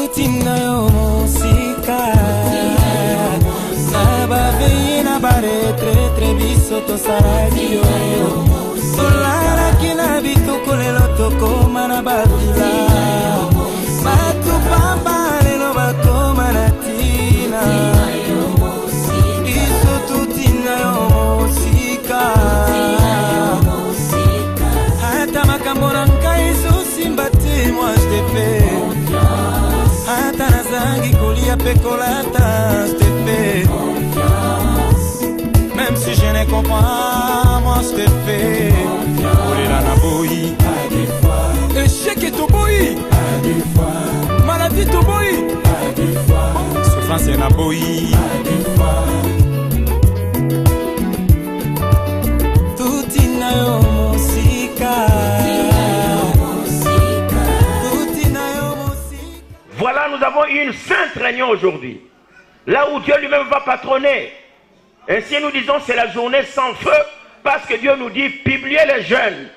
Tutina yo musika Naba veina bare tre biso to saradio Solara kina bitu kulelo toko mana babila Batu pamba lelo bako manatina Iso tutina yo musika Hata makambona nka iso simbate moi je te fais Hata nazangi kulia pekolata je te fais Même si je ne comprends pas, moi je te fais Olela na boyi Échec et toboyi Maladie toboyi Souffrance et na boyi Tutina yo musika Voilà, nous avons eu une sainte réunion aujourd'hui. Là où Dieu lui-même va patronner. Ainsi nous disons c'est la journée sans feu. Parce que Dieu nous dit, publiez les jeunes.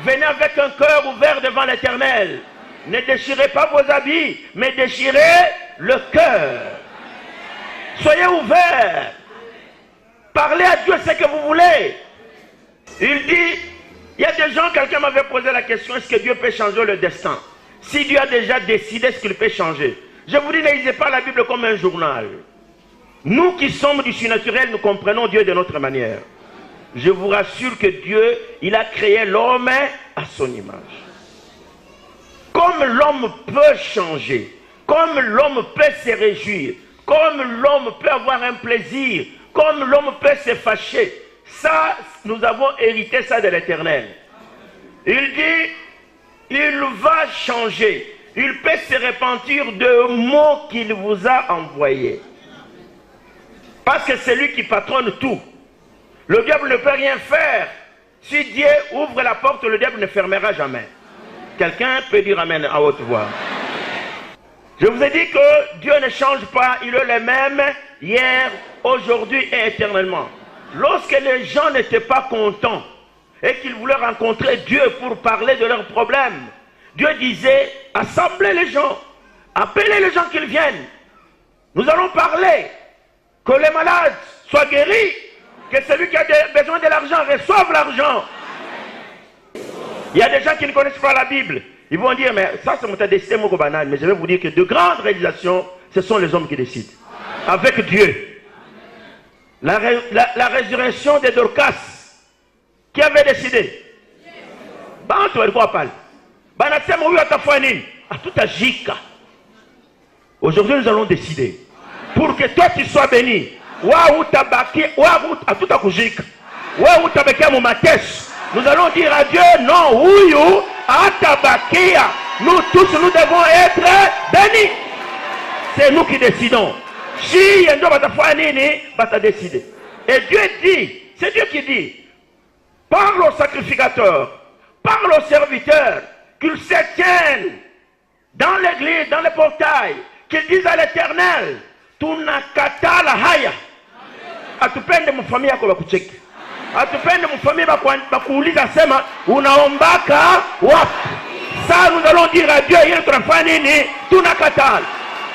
Venez avec un cœur ouvert devant l'Éternel. Ne déchirez pas vos habits, mais déchirez le cœur. Soyez ouverts. Parlez à Dieu ce que vous voulez. Il dit, il y a des gens, quelqu'un m'avait posé la question, est-ce que Dieu peut changer le destin? Si Dieu a déjà décidé ce qu'il peut changer. Je vous dis, ne lisez pas la Bible comme un journal. Nous qui sommes du surnaturel, nous comprenons Dieu de notre manière. Je vous rassure que Dieu, il a créé l'homme à son image. Comme l'homme peut changer, comme l'homme peut se réjouir, comme l'homme peut avoir un plaisir, comme l'homme peut se fâcher, ça, nous avons hérité ça de l'Éternel. Il dit, il va changer. Il peut se repentir de mots qu'il vous a envoyés. Parce que c'est lui qui patronne tout. Le diable ne peut rien faire. Si Dieu ouvre la porte, le diable ne fermera jamais. Quelqu'un peut dire amen à haute voix. Je vous ai dit que Dieu ne change pas. Il est le même hier, aujourd'hui et éternellement. Lorsque les gens n'étaient pas contents et qu'ils voulaient rencontrer Dieu pour parler de leurs problèmes, Dieu disait, assemblez les gens, appelez les gens qu'ils viennent. Nous allons parler, que les malades soient guéris, que celui qui a besoin de l'argent reçoive l'argent. Il y a des gens qui ne connaissent pas la Bible. Ils vont dire, mais ça c'est mon décidé, mon banal. Mais je vais vous dire que de grandes réalisations, ce sont les hommes qui décident. Avec Dieu. La résurrection de Dorcas, qui avait décidé? Aujourd'hui, nous allons décider. Pour que toi, tu sois béni. Nous allons dire à Dieu, non, nous tous, nous devons être bénis. C'est nous qui décidons. Si il y a un décider. Et Dieu dit, c'est Dieu qui dit, parle au sacrificateur, parle au serviteur, qu'ils se tiennent dans l'église, dans le portail, qu'ils disent à l'Éternel, tunakata la haya. Atupende mfamia yako bakucheki. Atupende mfamia bakuuliza sema unaombaka wapi. Ça nous allons dire à Dieu, il trafani nini tunakata.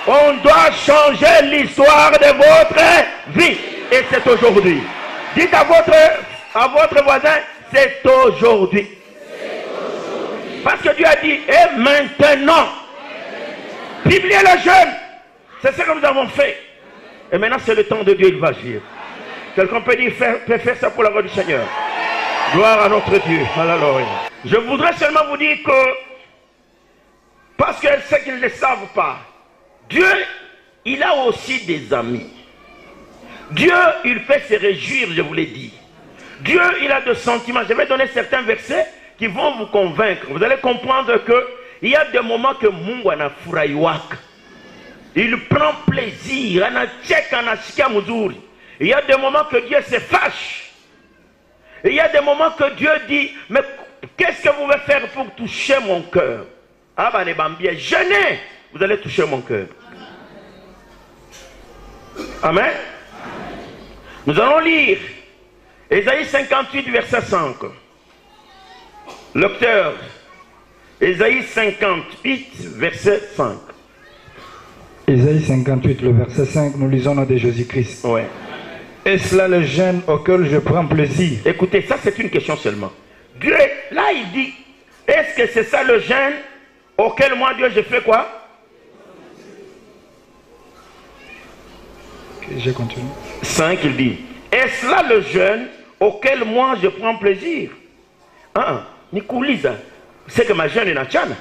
On doit changer l'histoire de votre vie. Et c'est aujourd'hui. Dites à votre voisin, c'est aujourd'hui. Parce que Dieu a dit, et maintenant, publiez les jeunes. C'est ce que nous avons fait. Et maintenant, c'est le temps de Dieu, il va agir. Quelqu'un peut dire, peut faire ça pour la gloire du Seigneur. Gloire à notre Dieu. Alléluia. Je voudrais seulement vous dire que, parce que ceux qui ne le savent pas, Dieu, il a aussi des amis. Dieu, il fait se réjouir, je vous l'ai dit. Dieu, il a des sentiments. Je vais donner certains versets qui vont vous convaincre. Vous allez comprendre que il y a des moments que Mungu anafurahiwaka. Il prend plaisir. Il y a des moments que Dieu se fâche. Il y a des moments que Dieu dit, mais qu'est-ce que vous voulez faire pour toucher mon cœur? Ah ben les bambiers, jeûnez, vous allez toucher mon cœur. Amen. Nous allons lire Ésaïe 58, verset 5. Lecteur, Ésaïe 58, verset 5. Ésaïe 58, le verset 5, nous lisons là de Jésus-Christ. Ouais. Est-ce là le jeûne auquel je prends plaisir? Écoutez, ça c'est une question seulement. Dieu, là il dit, est-ce que c'est ça le jeûne auquel moi Dieu je fais quoi? Okay, je continue. 5, il dit, est-ce là le jeûne auquel moi je prends plaisir? Nikuuliza, c'est que ma jeûne est nachana.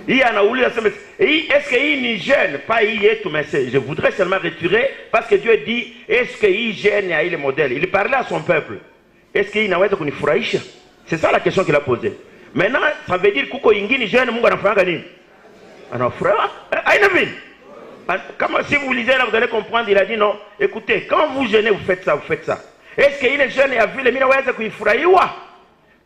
Est-ce qu'il n'y jeûne pas je voudrais seulement retirer parce que Dieu dit est-ce qu'il jeûne à le modèle. Il parlait à son peuple. Est-ce qu'il n'a pas de furaïcha? C'est ça la question qu'il a posée. Maintenant, ça veut dire que il jeûne mungu anafanya nini? Anafura. Comme si vous lisez là, vous allez comprendre. Il a dit non. Écoutez, quand vous jeûnez, vous faites ça, vous faites ça. Est-ce qu'il est jeune et a vu les minaweza kuifurahiwa?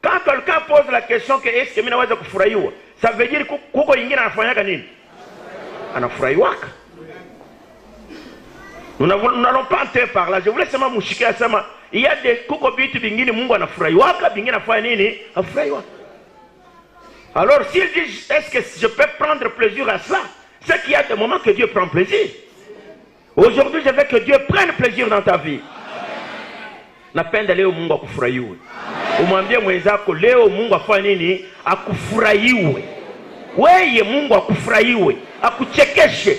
Quand quelqu'un pose la question que est-ce que minaweza kufurahiwa, ça veut dire kuko ingine anafanyaka nini? Anafurahiwaka. Nous n'allons pas entrer par là. Je voulais seulement mouchiker à ça. Il y a des kuko bitu bingine mungu anafurahiwaka, bingine anafanya nini? Anafurahiwaka. Alors s'il dit est-ce que je peux prendre plaisir à ça? C'est qu'il y a des moments que Dieu prend plaisir. Aujourd'hui, je veux que Dieu prenne plaisir dans ta vie. Napenda leo Mungu akufurahiwe. Umwambie mwenzako leo Mungu afanye nini? Akufurahiwe. Wewe Mungu akufurahiwe, akuchekeshe,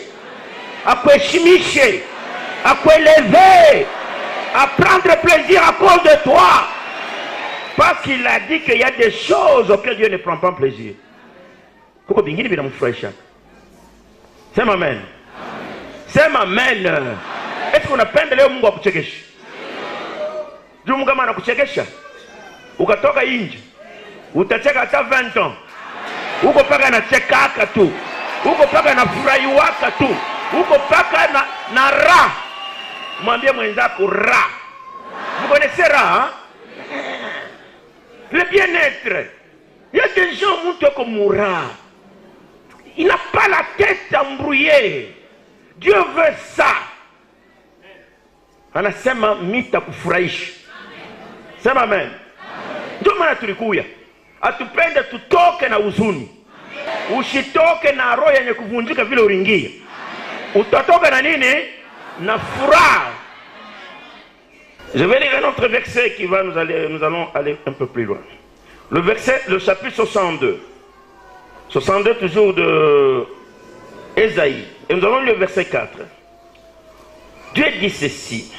akuheshimishe, akueleve, à prendre plaisir à cause de toi. Parce qu'il a dit qu'il y a des choses auxquelles Dieu ne prend pas plaisir. Koko bingine bila mfurahisha. C'est amen. C'est amen. Est-ce qu'on appelle leo Mungu akuchekeshe? Mungu kama anakuchekesha ukatoka nje utacheka hata 20 ans. Uko paka na chekaka tu. Uko paka na furahiwaka tu. Uko paka na ra. Mwambie mwenzako ra. Vous connaissez ra? Le bien-être. Il y a des gens comme ra. Il n'a pas la tête embrouillée. Dieu veut ça. Anasema mita kufurahisha. Sema amen. Ndio maana tulikuya. Atupende tutoke na huzuni. Usitoke na roho yenye kuvunjika vile uringia. Utatoka na nini? Na furaha. Je vais lire un autre verset qui va nous allons aller un peu plus loin. Le chapitre 62. 62 toujours de Ésaïe. Et nous allons lire le verset 4. Dieu dit ceci.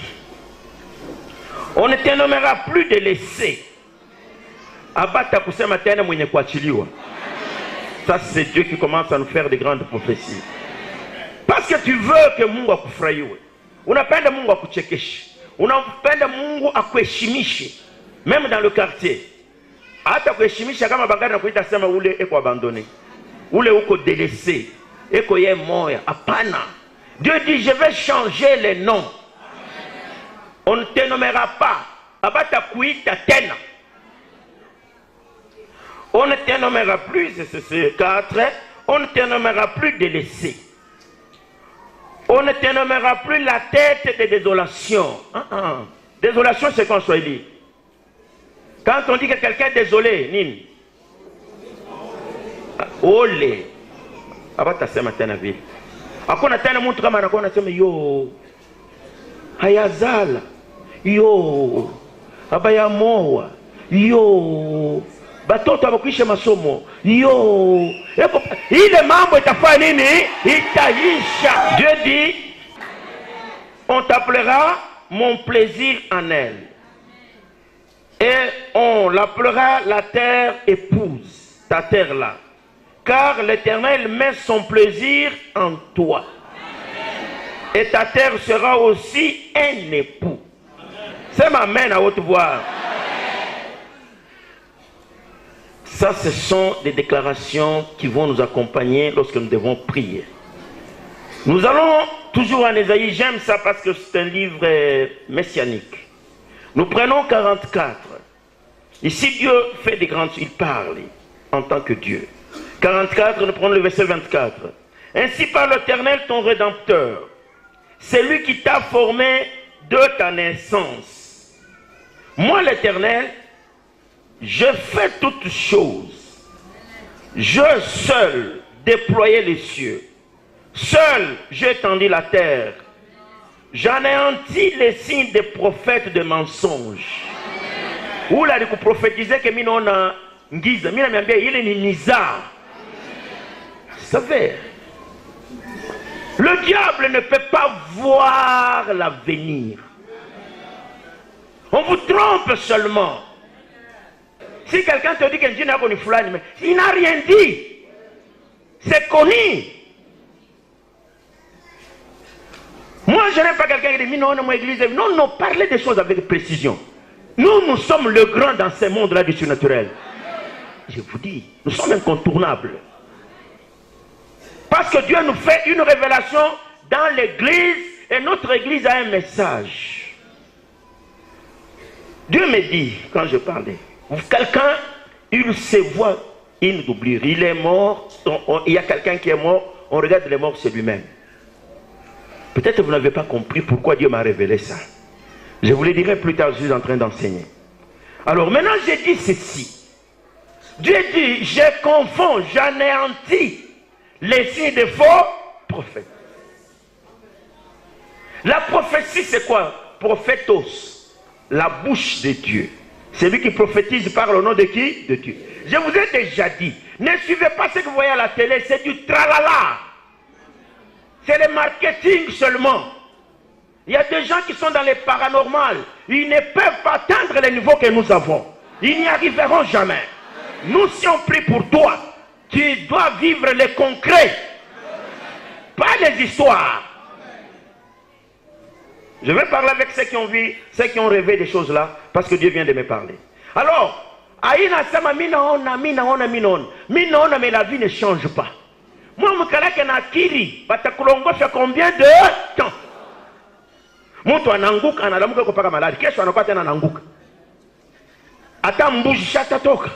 On ne te nommera plus de laissés. Abata kusema tena mwenye kuachiliwa. Ça c'est Dieu qui commence à nous faire de grandes prophéties. Parce que tu veux que Mungu akufurahiwe. Unapenda Mungu akuchekeshe. Unapenda Mungu akuheshimishe. Même dans le quartier. Hata kuheshimisha kama bangari na kuita sema ule eko abandonné. Ule uko délaissé. Eko ye moya. Apana. Dieu dit je vais changer les noms. On ne te nommera pas. Abata kuita tena. On ne te nommera plus, c'est 4. On ne te nommera plus délaissé. On ne te nommera plus la tête de désolation. Désolation, c'est qu'on soit dit. Quand on dit que quelqu'un est désolé, nini? Olé. Abata sema tena vile. Hakuna tena mtu kama anakuwa anasema yo. Hayazala. Yo. Abaya moa. Yo. Batoto abakwisha masomo. Yo. Ile mambo itafanya nini? Itaisha. Dieu dit, on t'appellera mon plaisir en elle. Et on l'appellera la terre épouse. Ta terre là. Car l'Éternel met son plaisir en toi. Et ta terre sera aussi un époux. C'est ma main à haute voix. Ça, ce sont des déclarations qui vont nous accompagner lorsque nous devons prier. Nous allons toujours en Ésaïe. J'aime ça parce que c'est un livre messianique. Nous prenons 44. Ici, Dieu fait des grandes... Il parle en tant que Dieu. 44, nous prenons le verset 24. Ainsi parle l'Éternel, ton Rédempteur. C'est lui qui t'a formé de ta naissance. Moi, l'Éternel, je fais toutes choses. Je seul déployais les cieux. Seul, j'ai tendu la terre. J'anéantis les signes des prophètes de mensonges. Où là, il prophétiser que minona ngiza, mina miambia il est niza. Savez, le diable ne peut pas voir l'avenir. On vous trompe seulement. Si quelqu'un te dit que Dieu n'a connu fulani, mais il n'a rien dit. C'est connu. Moi, je n'aime pas quelqu'un qui dit non, non, mon église. Non, non, parlez des choses avec précision. Nous sommes le grand dans ce monde-là du surnaturel. Je vous dis, nous sommes incontournables. Parce que Dieu nous fait une révélation dans l'église et notre église a un message. Dieu me dit, quand je parlais, quelqu'un, il se voit inoubliable. Il est mort, il y a quelqu'un qui est mort, on regarde les morts, c'est lui-même. Peut-être que vous n'avez pas compris pourquoi Dieu m'a révélé ça. Je vous le dirai plus tard, je suis en train d'enseigner. Alors maintenant, j'ai dit ceci. Dieu dit, je confonds, j'anéantis les signes de faux prophètes. La prophétie, c'est quoi? Prophétos, la bouche de Dieu. C'est lui qui prophétise par le nom de qui? De Dieu. Je vous ai déjà dit, ne suivez pas ce que vous voyez à la télé, c'est du tralala. C'est le marketing seulement. Il y a des gens qui sont dans les paranormales. Ils ne peuvent pas atteindre les niveaux que nous avons. Ils n'y arriveront jamais. Nous, si on prie pour toi, tu dois vivre les concrets, pas les histoires. Je vais parler avec ceux qui ont vu, ceux qui ont rêvé des choses là, parce que Dieu vient de me parler. Alors, Aïna Sama Minaona, mais la vie ne change pas. Moi, je na kiri, batakulongosha combien de temps? Mtu ananguka analamuka kupaka maladi, kesho anakuwa tena ananguka. Ata mbuji shatatoka.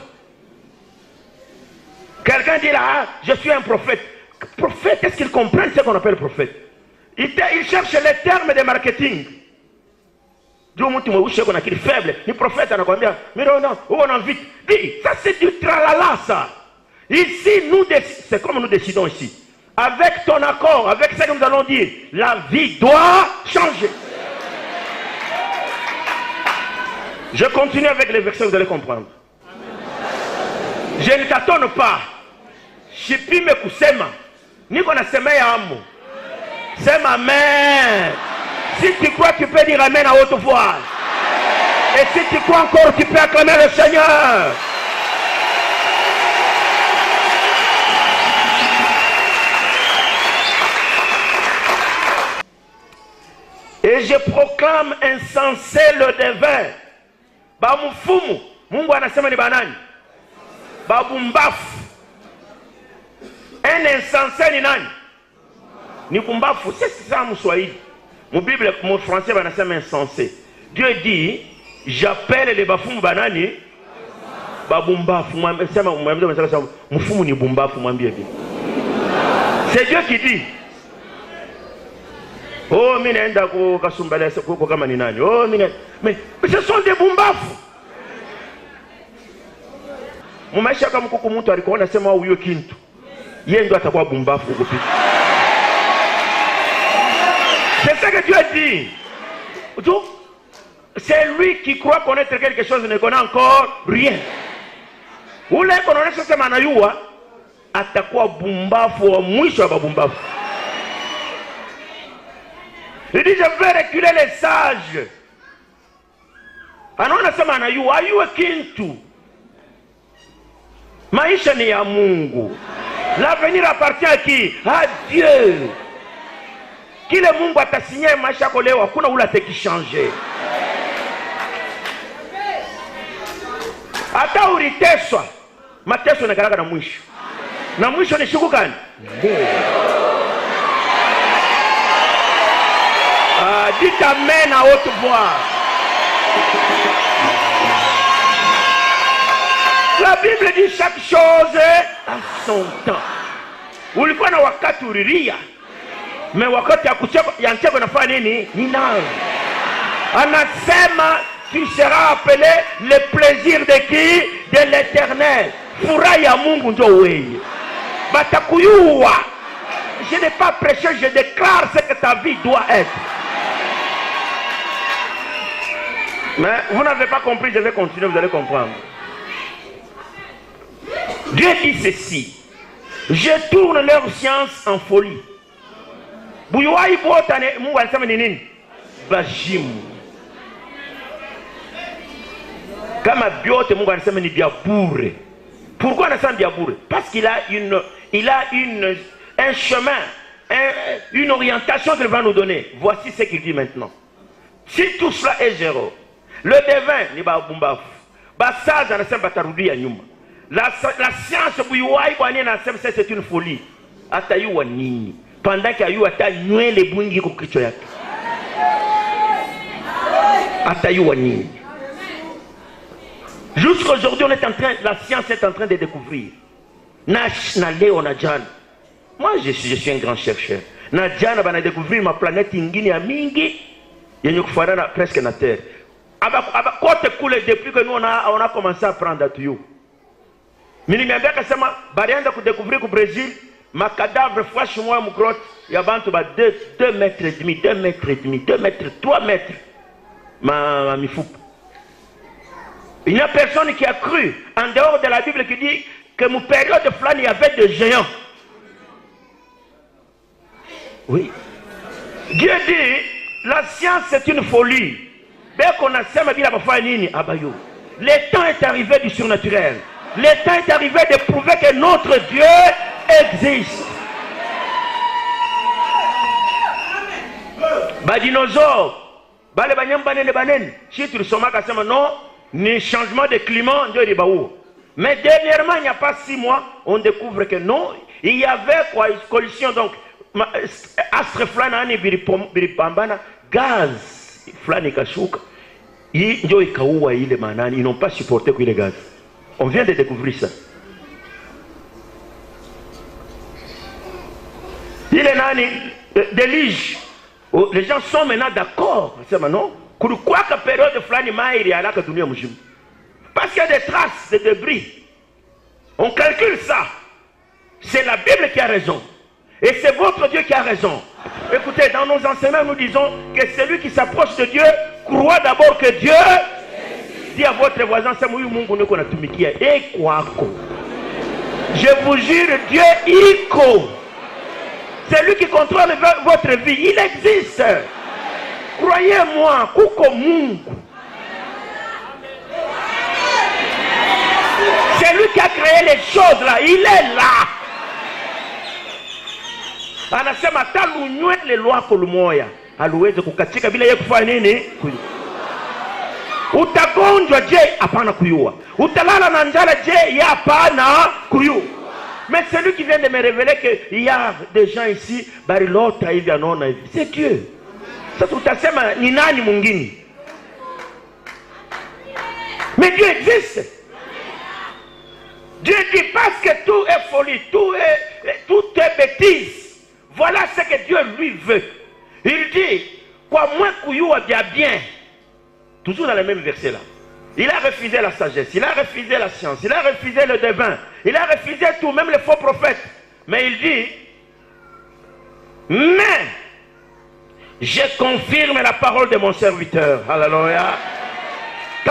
Quelqu'un dit là, je suis un prophète. Prophète, est-ce qu'il comprend ce qu'on appelle prophète? Il cherche les termes de marketing. Dieu mtu mweusi kuna kili faible, ni prophète anakuambia, mais non, on en vite. Dis, ça c'est du tralala ça. Ici, c'est comme nous décidons ici. Avec ton accord, avec ce que nous allons dire, la vie doit changer. Je continue avec les versets, vous allez comprendre. Je ne t'attends pas. Shipime kusema. Niko na sema ya amu. Sema amen. Si tu crois, tu peux dire amen à haute voix. Et si tu crois encore, tu peux acclamer le Seigneur. Et je proclame insensé le devin. Bamufumu. Mungu anasema ni banani? Babumbafu. Un insensé ni nani? Ni kumbafu. C'est ça mon Swahili. Mon Bible, mon français banasema insensé. Dieu dit, j'appelle les bafumu banani? Babumbafu. Mufumu ni bumbafu mwambie. C'est Dieu qui dit. Oh, minaenda kukasumbala kuko kama ni nani? Oh, mais ce sont des bumbafu. Mumaisha kama kuko mtu alikuwa anasema huyo kintu. Yeye ndo atakuwa bumbafu kupita. C'est ça que Dieu a dit. C'est lui qui croit connaître quelque chose ne connaît encore rien. Ule konaonesha sema anayua atakuwa bumbafu wa mwisho wa bumbafu. Il dit, je vais reculer les sages. Anaona sema anayua, ayue kintu. Maisha ni ya Mungu. L'avenir appartient à qui? À Dieu. Kile Mungu atasigner maisha yako leo, hakuna ule atakichange. Hata uliteswa, mateso yanakaraka na mwisho. Na mwisho ni siku gani? Dites amen à haute voix. La Bible dit chaque chose à son temps. Ulikuwa na wakati uriria, me wakati ya ncheko nafanya nini? Ni nani? Anasema tu seras appelé le plaisir de qui? De l'Éternel. Furaha ya Mungu ndio wewe. Batakuyua. je n'ai pas prêché, je déclare ce que ta vie doit être. Mais vous n'avez pas compris, je vais continuer, vous allez comprendre. Dieu dit ceci. Je tourne leur science en folie. Pourquoi on a parce qu'il a un chemin, une orientation qu'il va nous donner. Voici ce qu'il dit maintenant. Si tout cela est zéro, le devin, la science, c'est une folie. Pendant qu'il y a eu les bungi jusqu'à aujourd'hui, la science est en train de découvrir. Moi, je suis un grand chercheur. Nadjan a découvert ma planète Ingini à Mingi. Il y a presque na Terre. Depuis que nous on a commencé à prendre à Tuyou. Mais il y a découvrir au Brésil, ma cadavre fois chez moi, mon grotte, il y a 2 mètres et demi, 2 mètres et demi, 2 mètres, 3 mètres. Ma mifou. Il n'y a personne qui a cru, en dehors de la Bible, qui dit que mon période de flamme, il y avait des géants. Oui. Dieu dit, la science c'est une folie. Le temps est arrivé du surnaturel. Le temps est arrivé de prouver que notre Dieu existe. Dinosaures, si tu le sommes non, ni changement de climat, mais dernièrement, il n'y a pas 6 mois, on découvre que non, il y avait quoi, une collision, donc, astre flana gaz, flani kashuka, ils n'ont pas supporté que les gaz. On vient de découvrir ça. Il est nani, délige. Les gens sont maintenant d'accord. Non? Pourquoi que période de flani maïri à la Katunia Mujim? Parce qu'il y a des traces de débris. On calcule ça. C'est la Bible qui a raison. Et c'est votre Dieu qui a raison. Écoutez, dans nos enseignements, nous disons que celui qui s'approche de Dieu croit d'abord que Dieu dit à votre voisin, je vous jure, Dieu Iko. C'est lui qui contrôle votre vie. Il existe. Croyez-moi, Kuko Mungu. C'est lui qui a créé les choses là. Il est là. Anasema talunywe le lois kulumoya. Aluweze kukatika bila yeye kufanya nini? Utagonjwa je hapana kuyua. Utalala na njala je hapana kuyua. Mais celui qui vient de me révéler qu'il y a des gens ici, barilota hivi anaona hivi. C'est Dieu. Sasa utasema ni nani mwingine? Mais Dieu existe. Dieu dit parce que tout est folie, tout est bêtise. Voilà ce que Dieu lui veut. Il dit, quoi moins kuyua bien. Toujours dans le même verset là. Il a refusé la sagesse, il a refusé la science, il a refusé le devin, il a refusé tout, même les faux prophètes. Mais il dit, mais je confirme la parole de mon serviteur. Alléluia. Je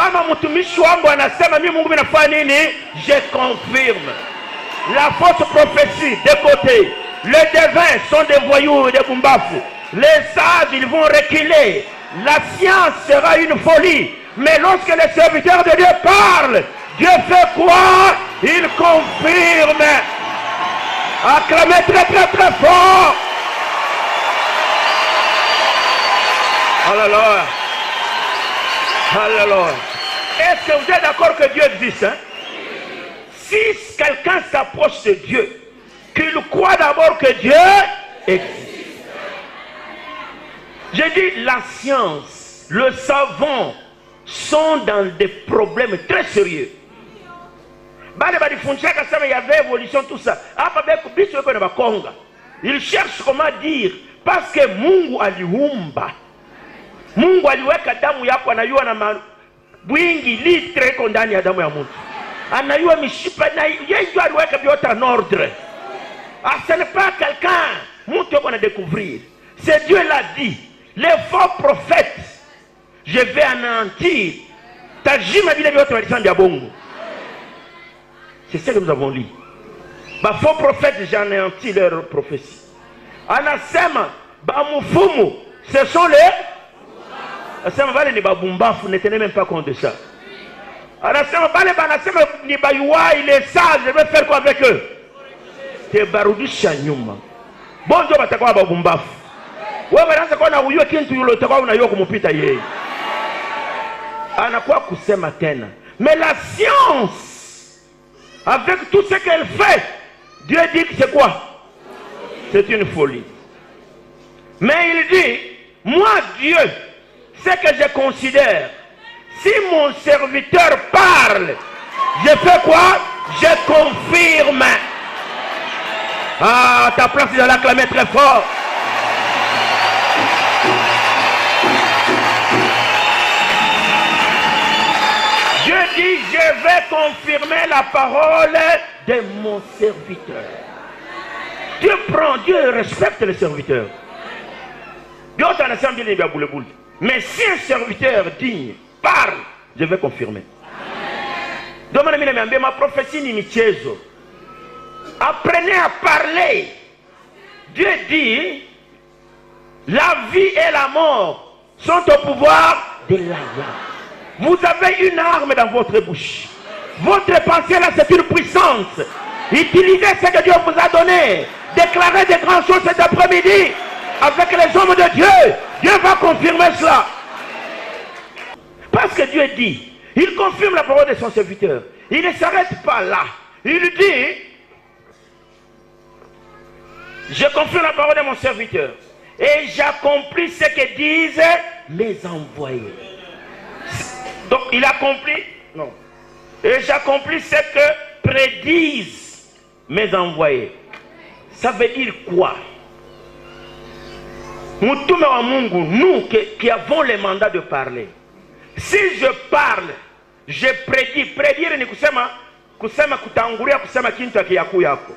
confirme la fausse prophétie de côté. Les devins sont des voyous et des bumbafous. Les sages, ils vont reculer. La science sera une folie. Mais lorsque les serviteurs de Dieu parlent, Dieu fait quoi? Il confirme. Acclamez très très très fort. Alléluia. Alléluia. Est-ce que vous êtes d'accord que Dieu existe? Hein? Si quelqu'un s'approche de Dieu, qu'il croit d'abord que Dieu existe. J'ai dit la science, le savant sont dans des problèmes très sérieux. Il y avait évolution, tout ça. Il cherche comment dire, parce que Mungu aliumba. Mungu aliweka damu yako anayua na bwingi litre iko ndani ya damu ya mtu. Anayua mishipa na yeye aliweka vyote en ordre. Ah, ce n'est pas quelqu'un Montre qu'on a découvrir. C'est Dieu l'a dit. Les faux prophètes, je vais anéantir. C'est ce que nous avons lu. Les faux prophètes, j'ai anéanti leur prophétie. Anasema, Bamufumu, ce sont les. Ne tenez même pas compte de ça. Anasema, il est sage, je vais faire quoi avec eux? C'est Baroudi Chanyuma. Bon Dieu, va t'avoir Babumbaf. Ouais, mais dans ce qu'on a eu, qui est le terrain, on a eu comme pita yé. Anakuwa kusema tena. Mais la science, avec tout ce qu'elle fait, Dieu dit que c'est quoi? C'est une folie. Mais il dit, moi Dieu, ce que je considère, si mon serviteur parle, je fais quoi? Je confirme. Ah, ta place, il a l'acclamé très fort. Dieu dit, je vais confirmer la parole de mon serviteur. Dieu prend, Dieu respecte les serviteurs. Mais si un serviteur digne parle, je vais confirmer. Donc, ma prophétie ni michezo. Apprenez à parler. Dieu dit, la vie et la mort sont au pouvoir de la langue. Vous avez une arme dans votre bouche. Votre pensée là, c'est une puissance. Utilisez ce que Dieu vous a donné. Déclarez des grandes choses cet après-midi avec les hommes de Dieu. Dieu va confirmer cela. Parce que Dieu dit, il confirme la parole de son serviteur. Il ne s'arrête pas là. Il dit, je confirme la parole de mon serviteur. Et j'accomplis ce que disent mes envoyés. Donc il accomplit, non. Et j'accomplis ce que prédisent mes envoyés. Ça veut dire quoi? Nous qui avons le mandat de parler. Si je parle, je prédis. Prédire ni kusema kutangulia kusema kintu akiyaku yako.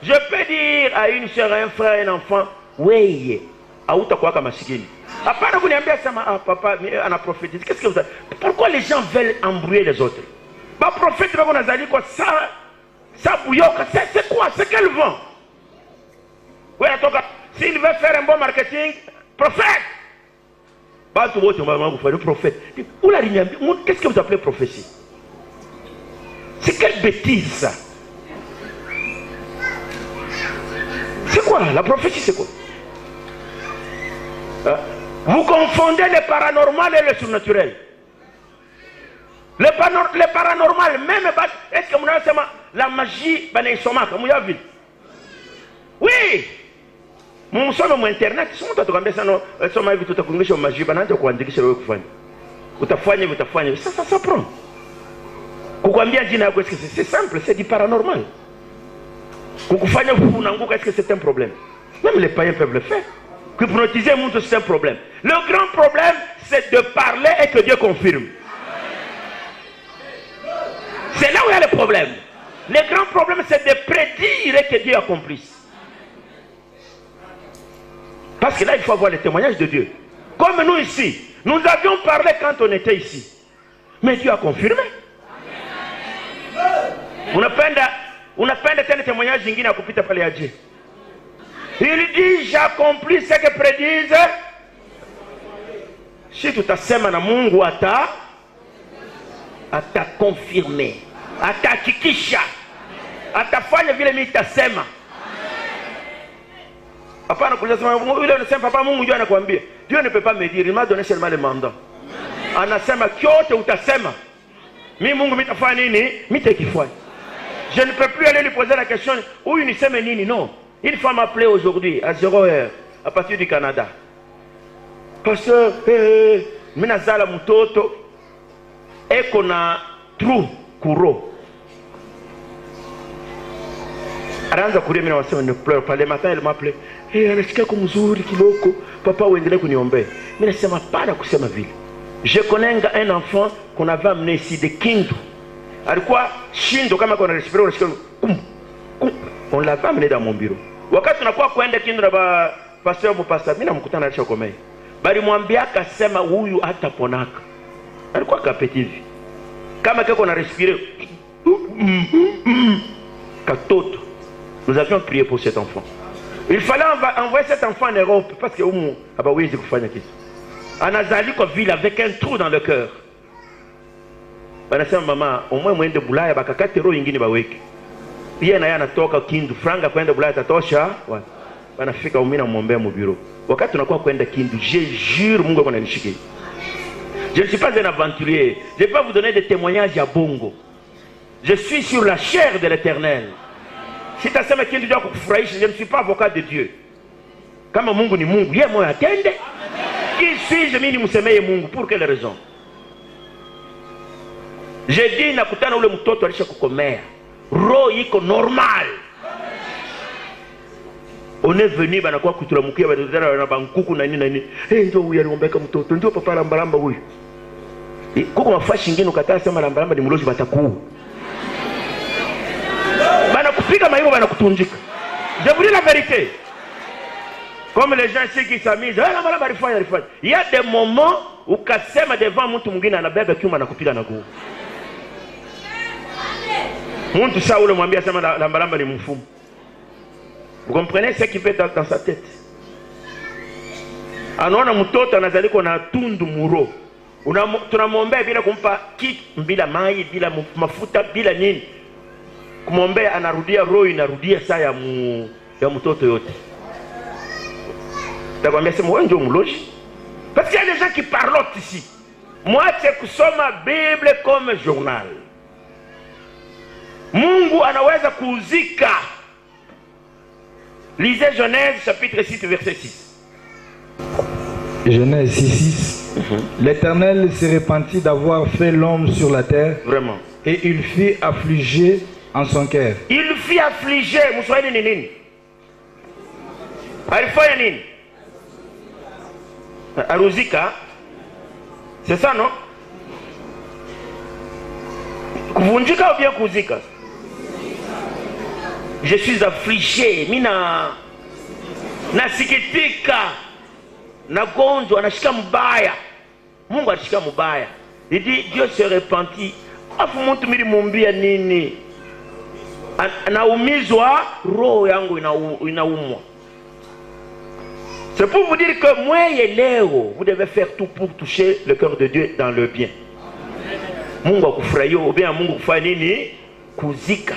Je peux dire à une soeur, un frère, un enfant, weye, hautakuwa kama masikini. Hapana kuniambia sama papa ana prophétise. Qu'est-ce que vous avez? Pourquoi les gens veulent embrouiller les autres? Bah prophète va qu'on dit quoi ça bouilloka, c'est quoi? C'est quel vent? Ouais, s'il veut faire un bon marketing, prophète. Pas tout le monde va vous faire le prophète. Qu'est-ce que vous appelez prophétie? C'est quelle bêtise ça? C'est quoi? La prophétie c'est quoi? Vous confondez le paranormal et le surnaturel. Le paranormal, même, est-ce que vous avez la magie, oui! Nous sommes sur internet, si vous avez ça, s'apprend. C'est simple, c'est du paranormal. Est-ce que c'est un problème? Même les païens peuvent le faire. Que hypnotiser montre c'est un problème. Le grand problème, c'est de parler et que Dieu confirme. C'est là où il y a le problème. Le grand problème, c'est de prédire et que Dieu accomplisse. Parce que là, il faut avoir le témoignage de Dieu. Comme nous ici, nous avions parlé quand on était ici. Mais Dieu a confirmé. On appelle tel témoignage d'ingine à kupita pale ya Dieu. Il dit, j'accomplis ce que prédisent. Si tu t'asema na Mungu ata confirmer, atahakikisha, atafanya vile mimi nitasema. Hapana kusema yule anasema papa Mungu ndio anakuambia. Dieu ne peut pas me dire, il m'a donné seulement le mandat. Anasema kyote utasema. Mimi Mungu mitafanya nini? Mitakifanya. Je ne peux plus aller lui poser la question où il niseme nini, non. Il faut m'appeler aujourd'hui à 0h à partir du Canada. Pasteur, minazala mutoto eko na trou kuro. Aranza kulia mimi nasema ne pleure pas. Le matin elle m'appelait. Anasikia kumzuri kiloko. Papa uendelee kuniombea. Mimi nasema pana kusema vile. Je connais un enfant qu'on avait amené ici de Kindu. Alikuwa shindo kama qu'on a respiré on l'avait amené dans mon bureau. Wakati tunakuwa kwenda kindu na ba pastor mpasa, mimi namkutana alisha komea. Bali mwambia akasema huyu hataponaka. Alikuwa kapetivi. Kama keko na respirer. Katoto. Nous avions prié pour cet enfant. Il fallait envoyer cet enfant en Europe parce que umu abawezi kufanya kitu. Anazali kwa ville avec un trou dans le cœur. Banasema mama, au moins mwende Bulaya bakakate roho nyingine baweke. Yeye na yeye anatoka Kindu, franga kwenda Bulaya tatosha. Banafika umina muombea mu bureau. Wakati tunakuwa kwenda Kindu, je jure Mungu akonanishikia. Je ne suis pas un aventurier. Je ne vais pas vous donner des témoignages à bongo. Je suis sur la chair de l'Éternel. Si tu as dit que je ne suis pas avocat de Dieu. Kama Mungu ni Mungu, yeye moyo atende. Qui suis-je mimi nimsemeye Mungu? Pour quelle raison? J'ai dit nakutana ule mtoto alisha kukomea. Roho iko normal. On est venu banakuwa kutulamukia badodera na bankuku na nini. Ndio huyu aliombeka mtoto, ndio papa lambalamba huyu. Kuko mafashi ngine ukataa sema lambalamba ni mlozi batakuu. Bana kupiga maiko bana kutunjika. Je vous dis la vérité. Comme les gens ici qui s'amusent, lambalamba alifanya. Il y a des moments où ukasema devant mtu mwingine anabeba kiuma na kupiga na guu. Mtu saa ule mwambia sema lambalamba ni mfumu. Vous comprenez ce qui fait dans sa tête? Anaona mtoto anazaliko na tundu muro. Tunamwombea bila kumpa kitu, bila mai, bila mafuta, bila nini. Kumwombea anarudia roho inarudia saa ya mtoto yote. Takwambia sema wewe ndio mloji. Parce qu'il y a des gens qui parlent ici. Moi c'est kusoma Bible comme journal. Mungu anaweza kuuzika. Lisez Genèse chapitre 6 verset 6. Genèse 6. L'Éternel se repentit d'avoir fait l'homme sur la terre. Vraiment. Et il fut affligé en son cœur. Il fut affligé. Mswahili ni nini? Alifanya nini? Aruzika. C'est ça non? Kuvunjika ou bien kuzika? Je suis affligé, mina nasikitika, nagonjwa, nashika mbaya. Mungu alishika mbaya. Il dit Dieu se repentit. Afu mtu mili mumbia nini? Naumizwa, roho yangu inaumwa. C'est pour vous dire que moi et Léo, vous devez faire tout pour toucher le cœur de Dieu dans le bien. Mungu akufurahia ou bien Mungu kufanya nini? Kuzika.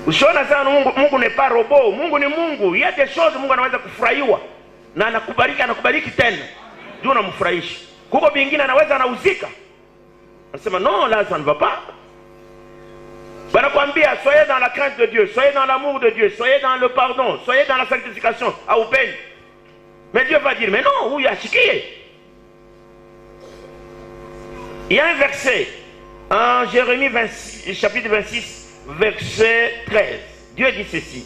Usiona sana Mungu n'est pas robot. Mungu ni Mungu. Il y a des choses Mungu anaweza kufurahiwa na anakubariki tena. Ndio unamfurahisha. Kuko vingine anaweza anauzika. Anasema non, là ça ne va pas. Banakwambia soyez dans la crainte de Dieu, soyez dans l'amour de Dieu, soyez dans le pardon, soyez dans la sanctification, à peine. Mais Dieu va dire mais non, où il y a chiquier. Il y a un verset en Jérémie 26, chapitre 26 verset 13. Dieu dit ceci.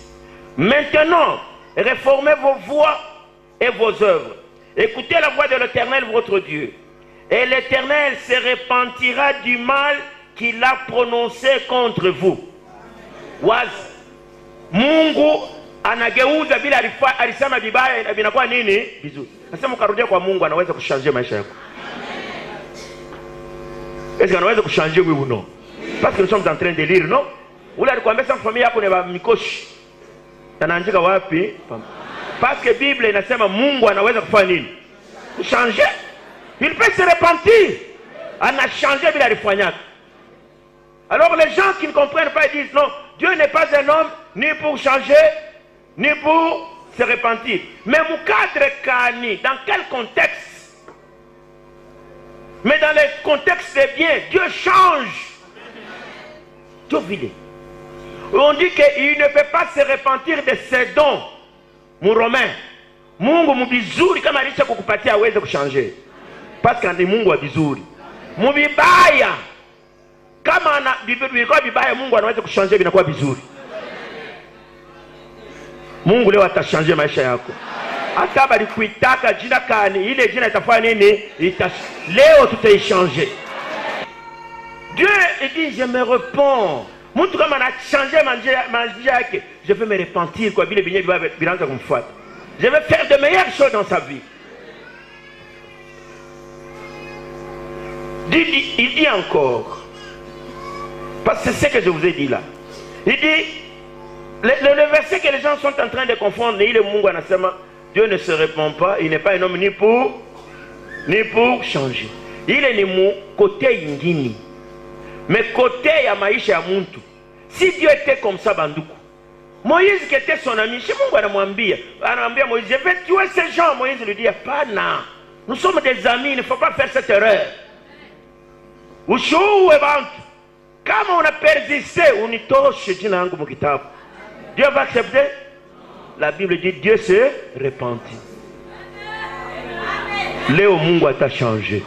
Maintenant, réformez vos voies et vos œuvres. Écoutez la voix de l'Éternel, votre Dieu. Et l'Éternel se repentira du mal qu'il a prononcé contre vous. Was Mungu anageuza bila alisema vibaya vinakuwa nini? Vizuri. Nasema ukarudia kwa Mungu anaweza kuchanger maisha yako. Est-ce qu'on va changer oui ou non? Parce que nous sommes en train de lire, non? Ou là, quand même, famille yako ne va mikoshi. Anaandika wapi? Parce que la Bible inasema Mungu anaweza kufanya nini? Changer. Il peut se repentir. Ana changé bila rifanyaka. Alors les gens qui ne comprennent pas ils disent non, Dieu n'est pas un homme ni pour changer ni pour se repentir. Mais mon cadre kani, dans quel contexte? Mais dans le contexte des biens, Dieu change. Dieu vide. On dit qu'il ne peut pas se repentir de ses dons. Mon Romain. Mungu mubizuri kama alisha kukupatia aweze kuchanger. Parce que ni Mungu wa bizuri. Mubibaya. Kama ana bilikuwa bibaya Mungu anaweza kuchanger binakuwa bizuri. Mungu leo atachanger maisha yako. Hata bali kuitaka jina kani ile jina itafanya nini? Leo tutaichange. Dieu dit je me repens. Mtu kama anachangé manger yake, je vais me repentir kwa vile binye bilanza kumfuata. Je vais faire de meilleures choses dans sa vie. Il dit encore, parce que c'est ce que je vous ai dit là. Il dit, le verset que les gens sont en train de confondre, il est Mungu anasema, Dieu ne se répand pas, il n'est pas un homme ni pour changer. Il est ni côté ingini. Mais côté ya maisha ya muntu. Si Dieu était comme ça, banduku. Moïse qui était son ami, chez Mungu anamwambia Moïse, je vais tuer ces gens. Moïse lui dit, pas non. Nous sommes des amis, il ne faut pas faire cette erreur. Kama on a persisté, on y touche Dieu va accepter. La Bible dit Dieu se repentit. Léo Mungu a changé.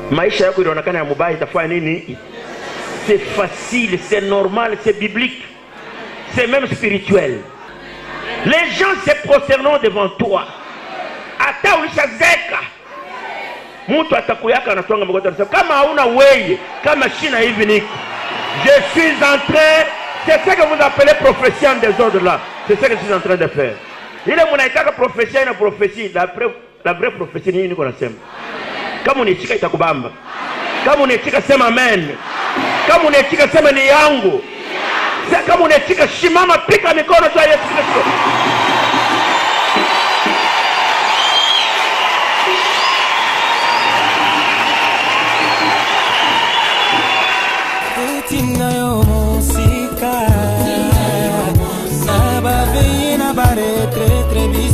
Maisha yako inaonekana ya mubaya itafanya nini? C'est facile, c'est normal, c'est biblique. C'est même spirituel. Les gens se prosterneront devant toi. Ata ulishazeka. Mtu atakuyaka anatwanga mkono anasema kama hauna wewe, kama shina hivi niko. Je suis en train, c'est ce que vous appelez prophétie en désordre là. C'est ce que je suis en train de faire. Il est mon aitaka prophétie na prophétie, la vraie prophétie ni niko nasema. Kama unachika itakubamba. Kama unachika sema amen. Kama unachika sema ni yangu. Kama unachika shimama pika mikono kwa Yesu Kristo.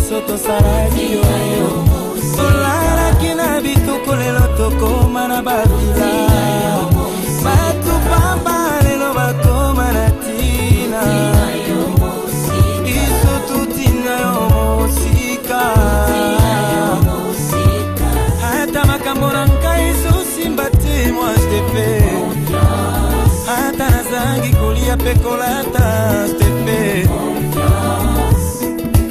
Soto saradio solara kina bitu kolelo tokoma na babila batu pamba lelo bakoma na tina iso tutina yo mosika hata makambo na nkai so simbate moi je te fais hata nazangi kolia pekolata je te fais.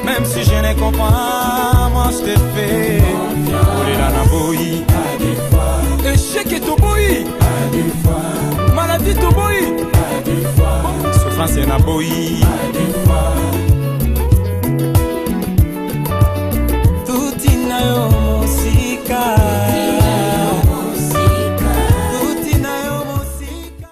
Même si je ne comprends, moi je te fais. Olera na boyi, échec et tout boyi, maladie tout boyi, souffrance na boyi.